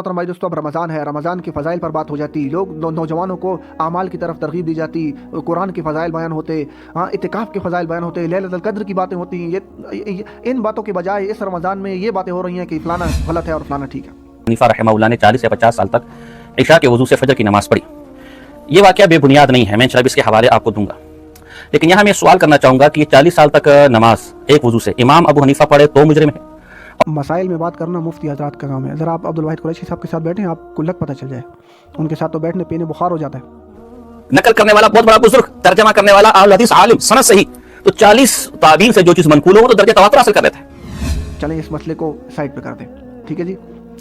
मोहतरम भाई दोस्तों, अब रमज़ान है, रमज़ान के फ़ज़ाइल पर बात हो जाती, लोग नौजवानों को आमाल की तरफ तरगीब दी जाती, कुरान के फ़ज़ाइल बयान होते, हाँ इतिकाफ़ के फ़ज़ाइल बयान होते, लैलतुल क़द्र की बातें होती। ये इन बातों के बजाय इस रमज़ान में ये बातें हो रही हैं कि फ़लाना गलत है और फ़लाना ठीक है। हनीफा रहमहुल्लाह ने 40 से 50 साल तक इशा के वज़ू से फजर की नमाज पढ़ी। ये वाक़या बेबुनियाद नहीं है, मैं इंशाअल्लाह इसके हवाले आपको दूंगा। लेकिन यहाँ मैं सवाल करना चाहूँगा कि 40 साल तक नमाज एक वज़ू से इमाम अबू हनीफा पढ़े तो मुजरिम है? मसाइल में बात करना मुफ्ती हज़रात का काम है। अगर आप अब्दुल वाहिद कुरैशी साहब के साथ बैठे हैं, आपको लग पता चल जाए, उनके साथ तो बैठने पीने बुखार हो जाता है। नकल करने वाला बहुत बड़ा बुजुर्ग, तर्जमा करने वाला अहले हदीस आलिम, सनद सही, तो 40 ताबीन से जो चीज़ मनकूल हो वो तो दर्जा तवातुर हासिल कर लेते हैं। चलें इस मसले को साइड पे कर दें, ठीक है जी।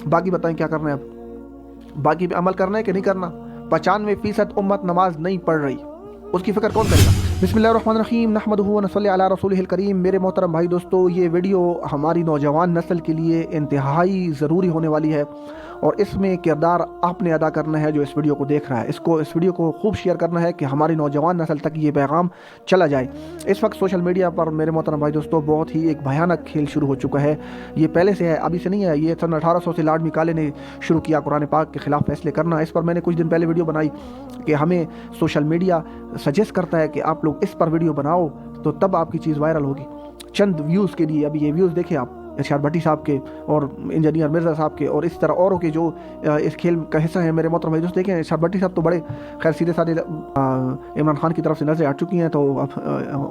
बाकी बताएं क्या करना है, अब बाकी पे अमल करना है कि नहीं करना। 95% उम्मत नमाज नहीं पढ़ रही, उसकी फ़िक्र कौन करेगा। बिस्मिल्लाहिर्रहमानिर्रहीम, नहमदुहु व नसल्ली अला रसूलिहिल करीम। मेरे मोहतरम भाई दोस्तों, ये वीडियो हमारी नौजवान नस्ल के लिए इंतहाई ज़रूरी होने वाली है और इसमें किरदार आपने अदा करना है जो इस वीडियो को देख रहा है। इस वीडियो को खूब शेयर करना है कि हमारी नौजवान नस्ल तक ये पैगाम चला जाए। इस वक्त सोशल मीडिया पर मेरे मोहतरम भाई दोस्तों बहुत ही एक भयानक खेल शुरू हो चुका है। ये पहले से है, अभी से नहीं है। ये सन 1800 से लॉर्ड मिकाले ने शुरू किया कुरान पाक के ख़िलाफ़ फैसले करना। इस पर मैंने कुछ दिन पहले वीडियो बनाई कि हमें सोशल मीडिया सजेस्ट करता है कि आप लोग इस पर वीडियो बनाओ तो तब आपकी चीज़ वायरल होगी। चंद व्यूज़ के लिए, अभी ये व्यूज़ देखिए आप इरशाद भट्टी साहब के और इंजीनियर मिर्ज़ा साहब के और इस तरह औरों के जो इस खेल का हिस्सा है। मेरे मोहतरम भाई दोस्त देखें, इरशाद भट्टी साहब तो बड़े खैर सीधे साधे इमरान खान की तरफ से नजरें हट चुकी हैं, तो अब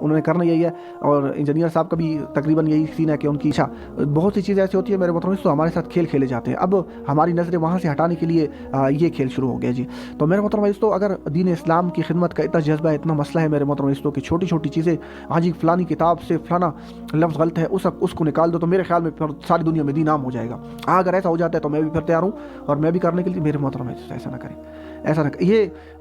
उन्होंने करना यही है। और इंजीनियर साहब का भी तकरीबन यही सीन है कि उनकी इच्छा, बहुत सी चीज़ें ऐसी होती है मेरे मोहतरम दोस्तों, हमारे साथ खेल खेले जाते हैं। अब हमारी नज़रें वहाँ से हटाने के लिए ये खेल शुरू हो गया जी। तो मेरे मोहतरम भाई दोस्तों, अगर दीन इस्लाम की खिदमत का इतना जज्बा है, इतना मसला है मेरे मोहतरम दोस्तों कि छोटी छोटी चीज़ें, हाँ जी फ़लानी किताब से फ़लाना लफ्ज़ गलत है उसको निकाल दो, तो मेरे ख्याल में फिर सारी दुनिया में दीन आम हो जाएगा। अगर ऐसा हो जाता है तो मैं भी फिर तैयार हूँ और मैं भी करने के लिए। मेरे मोहतरम ऐसा ना करें, ऐसा ना करें।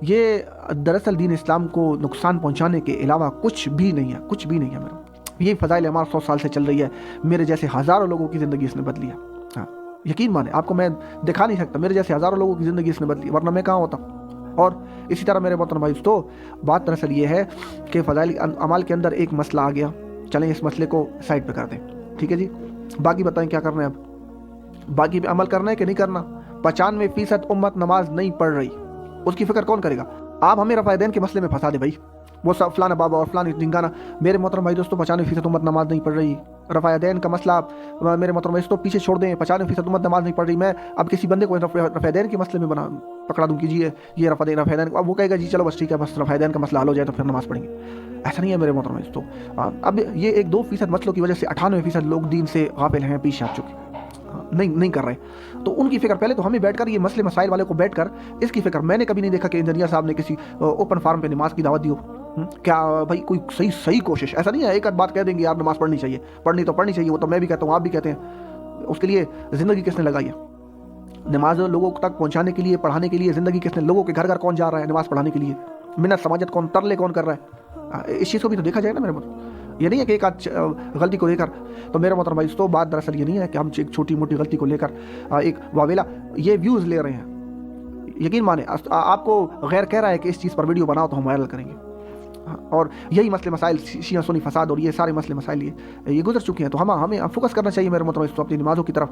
ये दरअसल दीन इस्लाम को नुकसान पहुँचाने के अलावा कुछ भी नहीं है, कुछ भी नहीं है। मेरा ये फ़ज़ाइल अमाल 100 साल से चल रही है। मेरे जैसे हज़ारों लोगों की ज़िंदगी इसने बदली है। हाँ यकीन माने, आपको मैं दिखा नहीं सकता, मेरे जैसे हज़ारों लोगों की ज़िंदगी इसने बदली, वरना मैं कहाँ होता। और इसी तरह मेरे मोहतरम भाई दोस्तों, बात दरअसल ये है कि फ़ज़ाइल अमाल के अंदर एक मसला आ गया। चलें इस मसले को साइड पे कर दें, ठीक है जी। बाकी बताएं क्या करना है, अब बाकी पे अमल करना है कि नहीं करना। 95% उम्मत नमाज नहीं पढ़ रही, उसकी फ़िक्र कौन करेगा। आप हमें रफ़ायदैन के मसले में फंसा दे भाई, वो सब फ़लाना बाबा और फ़लानी ढिंगाना। मेरे मोहतरम भाई दोस्तों, 95% उम्मत नमाज नहीं पढ़ रही। रफ़ायदैन का मसला मेरे मोहतरम भाई दोस्तों पीछे छोड़ दें, 95% उम्मत नमाज नहीं पढ़ रही। मैं अब किसी बंदे को रफ़ायदैन के मसले में पकड़ा दूँ, कीजिए ये रफ़ायदैन, अब वो कहेगा जी चलो बस ठीक है, बस रफ़ायदैन का मसला हल हो जाए तो फिर नमाज़ पढ़ेंगे। ऐसा नहीं है मेरे मोहतरम भाई दोस्तों। अब ये 1-2% मसलों की वजह से 98% लोग दीन से गाफिल हैं, पीछे हट चुके, नहीं कर रहे। तो उनकी फ़िक्र पहले तो हमें बैठकर, ये मसले मसाइल वाले को बैठकर इसकी फ़िक्र। मैंने कभी नहीं देखा कि इंजीनियर साहब ने किसी ओपन फार्म पे नमाज की दावत दी हो। क्या भाई कोई सही कोशिश, ऐसा नहीं है एक आध बात कह देंगे यार नमाज पढ़नी चाहिए, पढ़नी चाहिए, वो तो मैं भी कहता हूँ, आप भी कहते हैं। उसके लिए ज़िंदगी किसने लगाई है? नमाज लोगों तक पहुँचाने के लिए, पढ़ाने के लिए ज़िंदगी किसने, लोगों के घर घर कौन जा रहा है नमाज़ पढ़ाने के लिए, मिन्नत समाजत कौन, तरले कौन कर रहा है, इस चीज़ को भी तो देखा जाए ना मेरे मोहतरम। ये नहीं है कि एक आध गलती को लेकर। तो मेरे मोहतरम भाई दोस्तों, बात दरअसल ये नहीं है कि हम एक छोटी मोटी गलती को लेकर एक वावेला ये व्यूज़ ले रहे हैं। यकीन माने, आपको गैर कह रहा है कि इस चीज़ पर वीडियो बनाओ तो हम वायरल करेंगे। और यही मसले मसाइल, शिया सुन्नी फसाद और ये सारे मसले मसाइल ये गुजर चुके हैं। तो हमें फोकस करना चाहिए मेरे मोहतरम दोस्तों अपनी नमाज़ों की तरफ।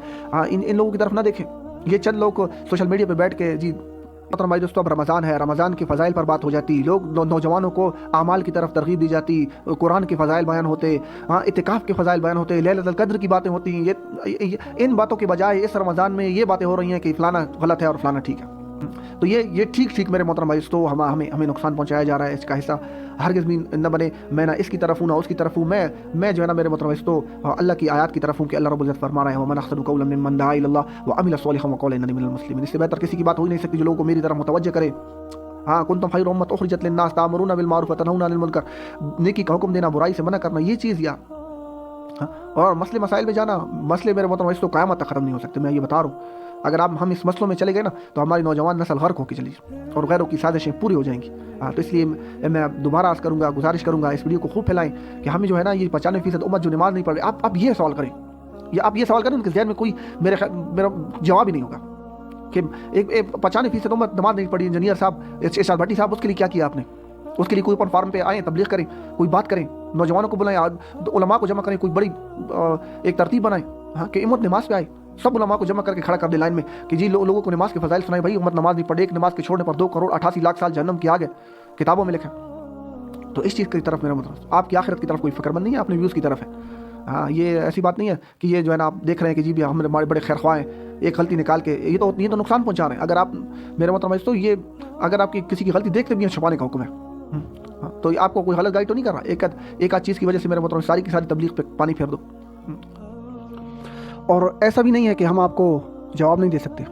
इन लोगों की तरफ ना देखें। ये चंद लोग सोशल मीडिया पर बैठ के जी। मोहतरम भाई दोस्तों, अब रमज़ान है, रमज़ान के फ़ज़ाइल पर बात हो जाती, लोग नौजवानों को आमाल की तरफ तरगीब दी जाती, कुरान के फ़ज़ाइल बयान होते, हाँ इतिकाफ़ के फ़ज़ाइल बयान होते, लैलतुल क़द्र की बातें होती। इन बातों के बजाय इस रमज़ान में ये बातें हो रही हैं कि फ़लाना गलत है और फ़लाना ठीक है। तो ये ठीक मेरे मोहतरम भाई दोस्तों, हमें नुकसान पहुंचाया जा रहा है। इसका हिस्सा हरगिज़ भी न बने। मैं ना इसकी तरफ हूँ ना उसकी तरफ हूँ। मैं जो है ना मेरे मोहतरम भाई दोस्तों अल्लाह की आयत की तरफ हूँ कि अल्लाह रब्बुल इज़्ज़त फरमा रहा है, वमन अहसनु कौलन मिम्मन दआ इलल्लाह व अमिला सालिहन व क़ाला इन्ननी मिनल मुस्लिमीन। इससे बेहतर किसी की बात हो ही नहीं सकती जो लोगों को मेरी तरफ मुतवज्जह करे। हाँ, कुंतुम खैर उम्मत उखरिजत लिन्नास तामुरूना बिल मारूफ व तनहौना अनिल मुनकर, नेकी का हुक्म देना, बुराई से मना करना, ये चीज़ या और मसले मसाइल में जाना। मसले मेरे मोहतरम भाई दोस्तों क़यामत तक ख़त्म नहीं हो सकते, मैं ये बता रहा हूँ। अगर हम इस मसलों में चले गए ना तो हमारी नौजवान नस्ल गर्क होकर चली और गैरों की साजिशें पूरी हो जाएंगी। तो इसलिए मैं दोबारा अर्ज़ करूँगा, गुजारिश करूँगा, इस वीडियो को खूब फैलाएं कि हमें जो है ना ये 95% उम्मत जो नमाज नहीं पढ़ रही, आप ये सवाल करें, या आप ये सवाल करें उनके ज़हन में कोई मेरा जवाब ही नहीं होगा कि एक 95% उम्मत नमाज नहीं पढ़ी। इंजीनियर साहब, इरशाद भट्टी साहब, उसके लिए क्या किया आपने? उसके लिए कोई ओपन फार्म पे आएँ, तबलीग करें, कोई बात करें, नौजवानों को बुलाएं, उलमा को जमा करें, कोई बड़ी एक तरतीब बनाएं, हाँ कि उम्मत नमाज पे आए। सब उलमा को जमा करके खड़ा कर दे लाइन में कि जी लोगों को नमाज के फजाइल सुनाई, भाई उम्मत नमाज नहीं पढ़े, एक नमाज के छोड़ने पर 2,88,00,000 साल जहन्नम के आगे किताबों में लिखा। तो इस चीज़ की तरफ मेरा मतलब, आपकी आखिरत की तरफ कोई फिक्रमंद नहीं है, अपने व्यूज़ की तरफ है। हाँ, ये ऐसी बात नहीं है कि ये जो है ना आप देख रहे हैं कि जी भी हम हमारे बड़े खैर ख्वाह हैं, एक गलती निकाल के ये तो नुकसान पहुंचा रहे हैं। अगर आप मेरे मतलब तो ये अगर आपकी किसी की गलती देखते भी हैं, छुपाने का हुक्म है। तो आपको कोई गलत गाइड तो नहीं कर रहा, एक आध चीज़ की वजह से मेरे मतलब सारी की सारी तबलीग पे पानी फेर दो। और ऐसा भी नहीं है कि हम आपको जवाब नहीं दे सकते,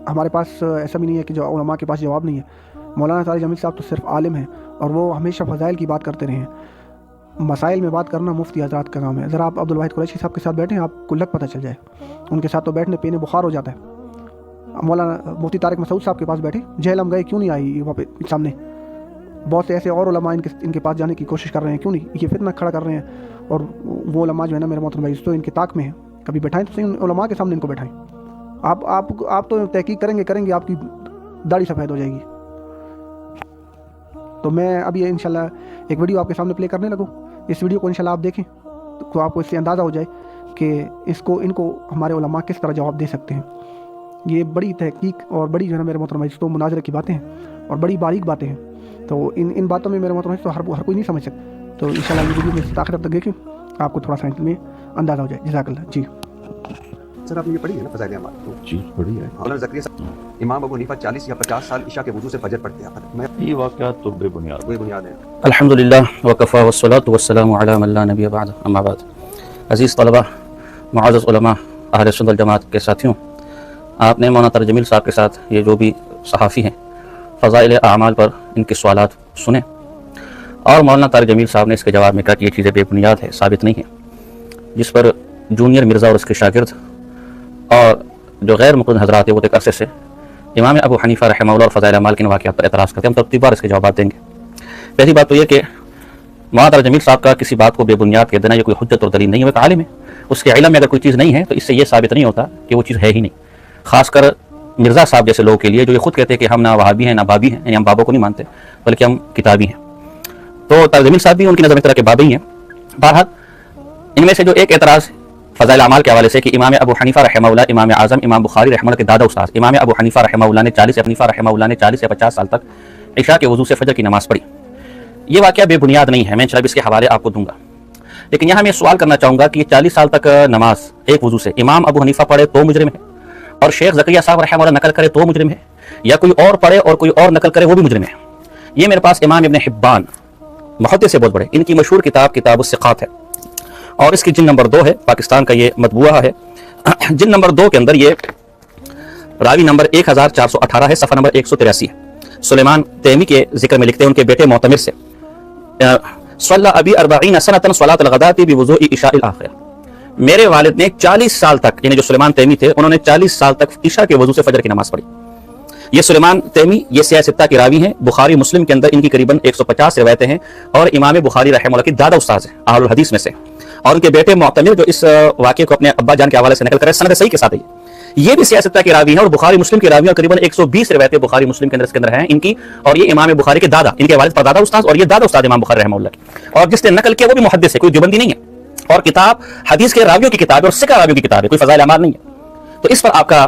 हमारे पास ऐसा भी नहीं है कि जो उलमा के पास जवाब नहीं है। मौलाना तारिक जमील साहब तो सिर्फ आलिम हैं और वो हमेशा फ़ज़ाइल की बात करते रहे हैं। मसाइल में बात करना मुफ्ती हज़रात का काम है। ज़रा आप अब्दुल वाहिद कुरैशी साहब के साथ बैठें, आपको लग पता चल जाए, उनके साथ तो बैठने पीने बुखार हो जाता है। मौलाना मुफ्ती तारिक मसूद साहब के पास बैठे, जहलम गए क्यों नहीं आई वहाँ पे सामने। बहुत से ऐसे और उलमा इनके पास जाने की कोशिश कर रहे हैं, क्यों नहीं, ये फितना खड़ा कर रहे हैं। और वो उलमा जो है ना मेरे मोहतरम भाई, तो इनके ताक में है, कभी बैठाएं तो सही उलमा के सामने इनको बैठाएं। आप तो तहकीक करेंगे आपकी दाढ़ी सफ़ेद हो जाएगी। तो मैं अभी इंशाल्लाह एक वीडियो आपके सामने प्ले करने लगूँ। इस वीडियो को इंशाल्लाह आप देखें तो आपको इससे अंदाज़ा हो जाए कि इनको हमारे उलमा किस तरह जवाब दे सकते हैं। ये बड़ी तहकीक और बड़ी जो है ना मेरे मोहतरम भाई तो मुनाजरे की बातें हैं और बड़ी बारीक बातें हैं। तो इन बातों में मेरे मोहतरम तो हर कोई नहीं समझ सकता। तो इंशाल्लाह ये वीडियो में आखिर तक देखें, आपको थोड़ा सा में अंदाज़ा हो जाए। जज़ाकल्लाह। जी सर, आपने ये पढ़ी है ना फ़ज़ाइल अमाल? जी पढ़ी है। मौलाना ज़करिया साहब, इमाम अबू हनीफा 40 या 50 साल इशा के वुज़ू से फजर पढ़ते हैं। ये वाक़यात तो बेबुनियाद है। अल्हम्दुलिल्लाह व कफ़ा वस्सलातु वस्सलामु अला मन ला नबिय्य बअद, अम्मा बाद। अज़ीज़ तलबा, मुअज़्ज़ज़ उलमा, अहले सुन्नत वल जमात के साथियों, आपने मौलाना तारिक जमील साहब के साथ ये जो भी सहाफ़ी हैं फ़ज़ाइल आमाल पर इनके सवालात सुने और मौलाना तारिक जमील साहब ने इसके जवाब में कहा कि ये चीज़ें बेबुनियाद है, साबित नहीं है। जिस पर जूनियर मिर्ज़ा और उसके शागिर्द और जो गैर मुक़ल्लिद हज़रात है वो एक अरसे से इमाम अबू हनीफा रहमहुल्लाह और फ़ज़ाइल अमाल के वाक़यात पर एतराज़ करते हैं। हम तरतीब बार इसके जवाब देंगे। पहली बात तो ये कि मौलाना तारिक जमील साहब का किसी बात को बेबुनियाद कह देना ये कोई हुज्जत और दलील नहीं है। वो आलिम है, उसके इल्म में अगर कोई चीज़ नहीं है तो इससे ये साबित नहीं होता कि वो चीज़ है ही नहीं। ख़ासकर मिर्ज़ा साहब जैसे लोगों के लिए जो ये खुद कहते हैं कि हम ना वहाबी हैं ना बाबी हैं, यानी हम बाबों को नहीं मानते बल्कि हम किताबी हैं। तो तारिक जमील साहब भी उनकी नज़र में तरह के बाबी हैं। बहरहाल इनमें से जो एक एतराज़ फ़ज़ाइल अमाल के हवाले से कि इमाम अबू हनीफा रहमहुल्लाह, इमाम आज़म इमाम बुखारी रहमहुल्लाह के दादा उस्ताद इमाम अबू हनीफा रहमहुल्लाह ने 40 या 50 साल तक इशा के वज़ू से फजर की नमाज़ पढ़ी। ये वाक़या बेबुनियाद नहीं है, मैं इंशाअल्लाह इसके हवाले आपको दूंगा। लेकिन यहाँ मैं सवाल करना चाहूँगा कि 40 साल तक नमाज एक वज़ू से इमाम अबू हनीफा पढ़े तो मुजरिम है, और शेख ज़करिया साहब रहमहुल्लाह नकल करे तो मुजरिम है, या कोई और पढ़े और कोई और नकल करे वो भी मुजरिम है। ये मेरे पास इमाम इब्न हिब्बान मुहद्दिस से बहुत बड़े, इनकी मशहूर किताब किताबुस्सिक़ात है और इसकी जिल्द नंबर 2 है, पाकिस्तान का ये मतबूआ है। जिल्द नंबर 2 के अंदर ये रावी नंबर 1418 है, सफ़ा नंबर 183 है। सुलेमान तैमी के जिक्र में लिखते हैं उनके बेटे मोतमिर से, सल्ला अबी 40 सनतन सलातुल गदाती बिवुज़ूइ इशाइल आखिर। मेरे वालिद ने 40 साल तक, यानी जो सुलेमान तैमी थे उन्होंने 40 साल तक इशा के वज़ू से फजर की नमाज पढ़ी। ये सुलेमान तैमी ये सियाह सित्ता के रावी हैं। बुखारी मुस्लिम के अंदर इनकी करीबन 150 रिवायतें हैं और इमाम बुखारी रहमहुल्लाह की दादा उस्ताद हैं अहलुल हदीस में से। और उनके बेटे मोतमिर जो इस वाक़े को अपने अब्बा जान के हवाले से नकल करे सनद सही के साथ है, ये भी सियाह सित्ता के रावी हैं और बुखारी मुस्लिम के रावी हैं। करीबन 120 रिवायतें बुखारी मुस्लिम के अंदर हैं इनकी। और ये इमाम बुखारी के दादा, इनके वालिद पर दादा उस्ताद और ये दादा उस्ताद इमाम बुखारी रहमहुल्लाह की। और जिसने नकल किया वो भी मुहद्दिस है, कोई देवबंदी नहीं है। और किताब हदीस के रावियों की किताब है और सिका रावियों की किताब है, कोई फ़ज़ाइल अमाल नहीं है। तो इस पर आपका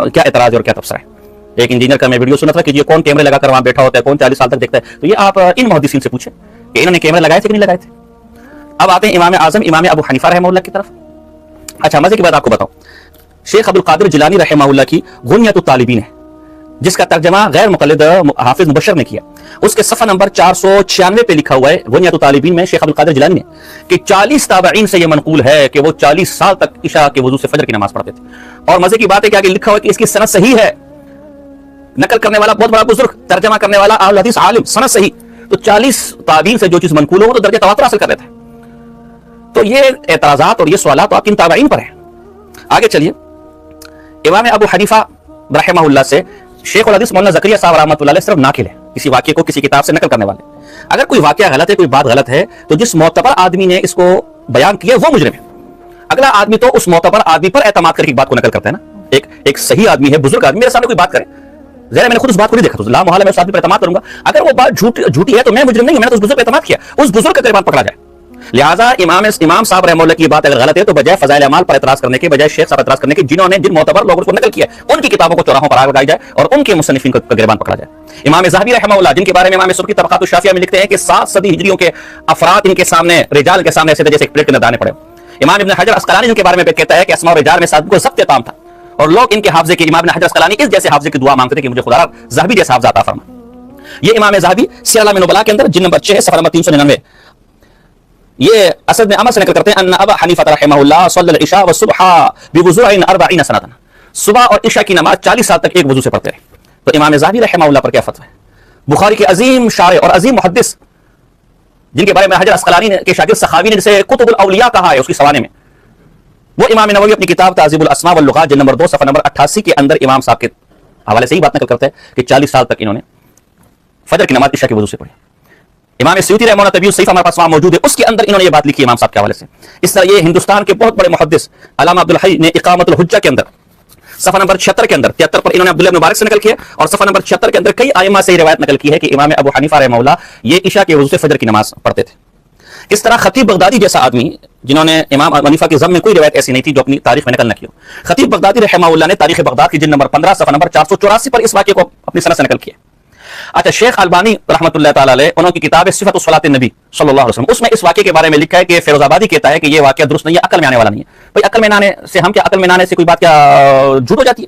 क्या एतराज़ और क्या तबसरा है? एक इंजीनियर का मैं वीडियो सुना था कि ये कौन कैमरे लगाकर वहां बैठा होता है, कौन 40 साल तक देखता है। तो ये आप इन मुहद्दिसीन से पूछें कि इन्होंने कैमरे लगाए थे कि नहीं लगाए थे। अब आते हैं इमाम आज़म इमाम अबू हनीफा रहमहुल्लाह की तरफ। अच्छा, मजे की बात आपको बताऊं, शेख अब्दुल कादिर जिलानी रहमहुल्लाह की गुनियतुत तालिबीन है, जिसका तर्जमा गैर मुक़ल्लिद हाफिज मुबशर ने किया। उसके सफ़ा नंबर 496 पे लिखा हुआ है गुनियतुत तालिबीन में शेख अब्दुल कादिर जिलानी ने कि 40 ताबईन से यह मनकूल है कि वो 40 साल तक इशा के वज़ू से फजर की नमाज पढ़ते थे। और मजे की बात है कि आगे लिखा हुआ है कि इसकी सनद सही है। नकल करने वाला बहुत बड़ा बुजुर्ग, तर्जमा करने वाला अहलुल हदीस आलिम, सनद सही। तो 40 ताबीन से जो चीज मनकूल हो वो तो दर्जे तवातुर हासिल कर रहे थे। तो ये एतराज़ात और ये सवालात तो आपकी ताबईन पर है। आगे चलिए, इमाम अबू हनीफा रहमहुल्लाह से शेखुल हदीस मौलाना ज़करिया साहब रहमतुल्लाह अलैह सिर्फ नाकिल है, किसी वाक्य को किसी किताब से नकल करने वाले। अगर कोई वाक्य गलत है, कोई बात गलत है, तो जिस मोतबर आदमी ने इसको बयान किया वो मुजरिम है। अगला आदमी तो उस मोतबर आदमी पर एतमाद करके बात को नकल करता है ना। एक सही आदमी है, बुजुर्ग आदमी, मेरे सामने कोई बात करे, ज़रा मैंने खुद उस बात को नहीं देखा तो ला मोहल्ला में उस आदमी पर एतमाद करूंगा। अगर वो बात झूठी है तो मैं मुजरिम नहीं हूं, मैंने तो उस बुजुर्ग पर एतमाद किया, उस बुजुर्ग का गिरबान पकड़ा जाए। لہٰذا امام صاحب رحمہ اللہ کی بات اگر غلط ہے تو بجائے فضائل اعمال پر اعتراض کرنے کے، بجائے شیخ صاحب اعتراض کرنے کے جنہوں نے جن معتبر لوگوں کو نقل کیا ان کی کتابوں کو چوراہوں پر آگ لگائی جائے اور ان کے مصنفین کو گریبان پکڑا جائے۔ امام ذہبی رحمہ اللہ جن کے بارے میں امام سبکی طبقات الشافیہ میں لکھتے ہیں کہ 7 صدی ہجریوں کے افراد ان کے سامنے، رجال کے سامنے ایسے تھے جیسے ایک پلیٹ کے اندر دانے پڑے۔ امام ابن حجر عسقلانی جن کے بارے میں کہتا ہے کہ اسماء و رجال میں صادق کو ضبط تام تھا اور لوگ ان کے حافظے کے، امام ابن حجر عسقلانی اس جیسے حافظے کی دعا مانگتے تھے کہ مجھے خدا ذہبی جیسا حافظہ عطا فرما۔ یہ امام ذہبی سیر اعلام نبلاء کے اندر جن نمبر 6 صفحہ نمبر 399 یہ اسد بن عمر سے نقل کرتے ہیں ان ابا حنیفہ رحمہ اللہ صلی العشاء والصبح بوضوء 40 سنۃ، صبح اور عشاء کی نماز 40 سال تک ایک وضو سے پڑھتے رہے۔ تو امام ذہبی رحمہ اللہ پر کیا فتوی ہے؟ بخاری کے عظیم شارح اور عظیم محدث جن کے بارے میں حجر عسقلانی کے شاگرد سخاوی نے جسے کتب الاولیاء کہا ہے اس کی سوانے میں، وہ امام نووی اپنی کتاب تہذیب الاسماء واللغات جلد نمبر 2 صفحہ نمبر 88 کے اندر امام صاحب کے حوالے سے ہی بات نقل کرتے ہیں کہ 40 سال تک انہوں نے فجر کی نماز عشاء کے وضو سے پڑھی۔ امام سیوطی رحمہ اللہ طبیعی صحیفہ ہمارے پاس وہاں موجود ہے، اس کے اندر انہوں نے یہ بات لکھی امام صاحب کے حوالے سے۔ اس طرح یہ ہندوستان کے بہت بڑے محدث علامہ عبدالحی نے اقامت الحجہ کے اندر صفحہ نمبر 76 کے اندر 73 پر انہوں نے عبداللہ بن مبارک سے نقل کیا اور صفحہ نمبر 76 کے اندر کئی ائمہ سے یہ روایت نقل کی ہے کہ امام ابو حنیفہ رحمہ اللہ یہ عشاء کے وضو سے فجر کی نماز پڑھتے تھے۔ اس طرح خطیب بغدادی جیسا آدمی جنہوں نے امام ابو حنیفہ کے ضم میں کوئی روایت ایسی نہیں تھی جو اپنی تاریخ میں نقل نہ کی ہو، خطیب بغدادی رحمہ اللہ نے تاریخ بغداد کی جلد نمبر 15 صفحہ نمبر 484 پر اس واقعے کو اپنی سند سے نقل کیا۔ اچھا، شیخ البانی رحمۃ اللہ تعالی علیہ انہوں کی کتاب ہے صفۃ صلاۃ النبی صلی اللہ علیہ وسلم، اس میں اس واقعے کے بارے میں لکھا ہے کہ فیروز آبادی کہتا ہے کہ یہ واقعہ درست نہیں ہے، عقل میں آنے والا نہیں ہے۔ بھائی عقل میں نہ آنے سے ہم کیا، عقل میں نہ آنے سے کوئی بات کیا جھوٹ ہو جاتی ہے؟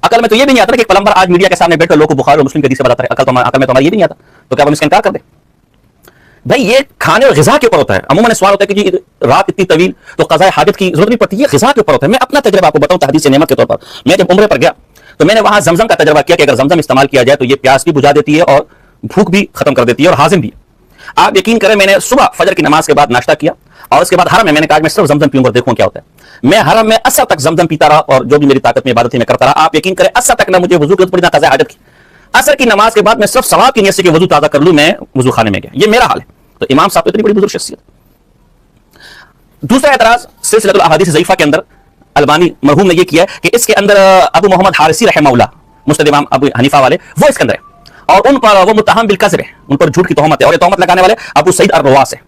عقل میں تو یہ بھی نہیں آتا کہ ایک پلمبر آج میڈیا کے سامنے بیٹھ کر لوگوں کو بخاری اور مسلم کے حدیث سے بتاتا ہے، عقل میں تو ہمارا یہ بھی نہیں آتا، تو کیا ہم اس کا انکار کر دیں؟ بھائی یہ کھانے اور غذا کے اوپر ہوتا ہے۔ عموماً سوال ہوتا ہے کہ جی رات اتنی طویل تو قضاء حاجت کی ضرورت نہیں پڑتی، یہ غذا کے اوپر ہوتا ہے۔ میں اپنا تجربہ آپ کو بتاؤں حدیث نعمت کے طور پر، میں جب عمرے پر گیا تو میں نے وہاں زمزم کا تجربہ کیا کہ اگر زمزم استعمال کیا جائے تو یہ پیاس بھی بجھا دیتی ہے اور بھوک بھی ختم کر دیتی ہے اور ہاضم بھی۔ آپ یقین کریں میں نے صبح فجر کی نماز کے بعد ناشتہ کیا اور اس کے بعد حرم میں نے کہا میں صرف زمزم پیوں گا، دیکھوں کیا ہوتا ہے۔ میں حرم میں عصر تک زمزم پیتا رہا اور جو بھی میری طاقت میں عبادت تھی میں کرتا رہا۔ آپ یقین کریں عصر تک نہ مجھے وضو کی ضرورت پڑی نہ قضاء حاجت کی۔ عصر کی نماز کے بعد میں صرف ثواب کی نیت سے کہ وضو تازہ کر لوں میں وضو خانے میں گیا۔ یہ میرا حال ہے۔ تو امام صاحب اتنی بڑی بزرگ شخصیت۔ دوسرا اعتراض سلسلۃ الاحادیث ضعیفہ کے اندر البانی مرحوم نے یہ کیا ہے کہ اس کے اندر ابو محمد حارثی رحمہ اللہ مسند امام ابو حنیفہ والے وہ اس کے اندر ہے اور ان پر وہ متہم بالکذب ہے، ان پر جھوٹ کی تہمت ہے اور یہ تہمت لگانے والے ابو سعید الرواس ہے۔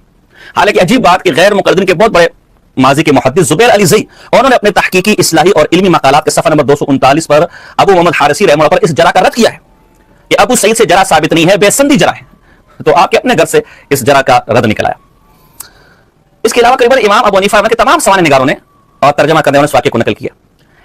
حالانکہ عجیب بات کہ غیر مقلدین کے بہت بڑے ماضی کے محدث زبیر علی زئی انہوں نے اپنے تحقیقی اصلاحی اور علمی مقالات کے صفحہ نمبر 239 پر ابو محمد حارثی رحمہ اللہ پر اس جرح کا رد کیا ہے کہ ابو سعید سے جرح ثابت نہیں ہے، بے سندی جرح ہے۔ تو آپ کے اپنے گھر سے اس جرح کا رد نکل آیا۔ اس کے علاوہ قریباً امام ابو حنیفہ کے تمام سوانح نگاروں نے اور ترجمہ کرنے والوں نے اس واقعے کو نقل کیا۔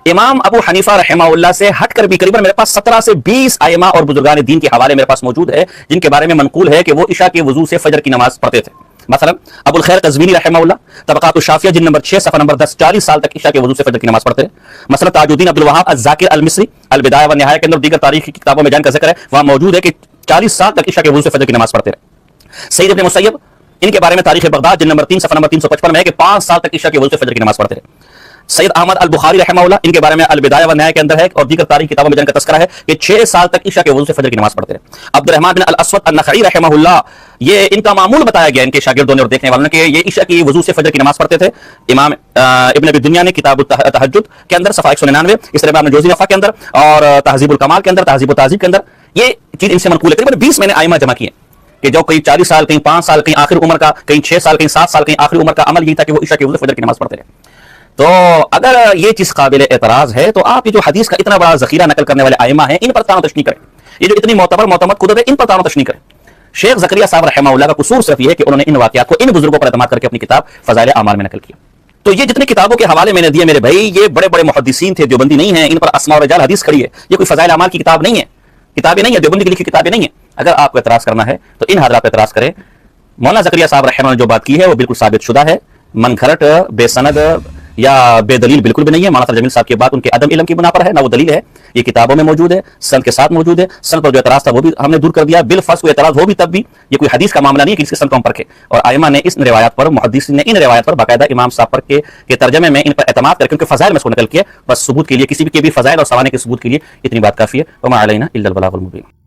امام ابو حنیفہ رحمہ اللہ سے ہٹ کر بھی قریباً میرے پاس 17 سے 20 ائمہ اور بزرگان دین کے حوالے میرے پاس موجود ہے جن کے بارے میں منقول ہے کہ وہ عشاء کے وضو سے فجر کی نماز پڑھتے تھے۔ مثلا ابو الخیر قزوینی رحمہ اللہ طبقات الشافیہ جلد نمبر 6 صفحہ نمبر 10 40 سال تک عشاء کے وضو سے فجر کی نماز پڑھتے ہیں۔ مثلا تاج الدین عبد الوہاب الذاکر المصری البدایہ والنہایہ کے اندر دیگر تاریخی کتابوں میں جان کا ذکر ہے، وہاں موجود ہے کہ 40 سال تک عشاء کے وضو سے فجر کی نماز پڑھتے رہے۔ سعید ابن مسیب ان کے بارے میں تاریخ بغداد جلد نمبر 3 صفحہ نمبر 355 میں ہے کہ 5 سال تک عشاء کے وضو سے فجر کی نماز پڑھتے رہے۔ سید احمد البخاری رحمہ اللہ ان کے بارے میں البدایہ والنہایہ کے اندر ہے اور دیگر تاریخی کتابوں میں جان کا تذکرہ ہے کہ 6 سال تک عشاء کے وضو سے فجر کی نماز پڑھتے رہے۔ عبد الرحمن بن الاسود النخعی رحمہ اللہ یہ ان کا معمول بتایا گیا ان کے شاگردوں نے اور دیکھنے والوں نے کہ یہ عشاء کی وضو سے فجر کی نماز پڑھتے تھے۔ امام ابن ابی دنیا نے کتاب التہجد کے اندر صفحہ 199، اس طرح ابن جوزی نفع کے اندر اور تہذیب الکمال کے اندر، تہذیب و تہذیب کے اندر یہ چیز ان سے منقول ہے۔ تقریباً 20 میں نے ائمہ جمع کیے کہ جو کہیں 40 سال کہیں 5 سال کہیں آخر عمر کا، کہیں 6 سال کہیں 7 سال کہیں آخری عمر کا عمل یہی تھا کہ وہ عشاء کے وضو فجر کی نماز پڑھتے رہے۔ تو اگر یہ چیز قابل اعتراض ہے تو آپ یہ جو حدیث کا اتنا بڑا ذخیرہ نقل کرنے والے ائمہ ہیں ان پر تان و تشنیع کریں، یہ جو اتنی معتبر معتمد قدرت ہے ان پر تان و تشنیع کریں۔ شیخ زکریا صاحب رحمہ اللہ کا قصور صرف یہ ہے کہ انہوں نے ان واقعات کو ان بزرگوں پر اعتماد کر کے اپنی کتاب فضائل اعمال میں نقل کیا۔ تو یہ جتنے کتابوں کے حوالے میں نے دیے میرے بھائی یہ بڑے بڑے محدثین تھے، دیوبندی نہیں ہیں، ان پر اسماء و رجال حدیث کھڑی ہے، یہ کوئی فضائل اعمال کی کتاب نہیں ہے، کتابیں نہیں ہے، دیوبندی کی لکھی کتابیں نہیں ہیں۔ اگر آپ کو اعتراض کرنا ہے تو ان حضرات پہ اعتراض کریں۔ مولانا زکریا صاحب رحمہ اللہ نے جو بات کی ہے وہ بالکل ثابت شدہ ہے، من گھرٹ بے سند یا بے دلیل بالکل بھی نہیں ہے۔ مولانا فضل جمیل صاحب کی بات ان کے عدم علم کی بنا پر ہے، نہ وہ دلیل ہے، یہ کتابوں میں موجود ہے، سند کے ساتھ موجود ہے۔ سند پر جو اعتراض تھا وہ بھی ہم نے دور کر دیا، بالفرض کوئی اعتراض ہو بھی تب بھی یہ کوئی حدیث کا معاملہ نہیں ہے کہ اس کے سند کو ہم پرکھیں۔ اور ائمہ نے اس روایات پر، محدثین نے ان روایات پر باقاعدہ امام صاحب پر کے ترجمے میں ان پر اعتماد کر کے ان کے فضائل میں اس کو نقل کیا، بس ثبوت کے لیے کسی بھی کے بھی فضائل اور سوانے کے ثبوت کے لیے اتنی بات کافی ہے۔ وما علینا الا البلاغ المبین۔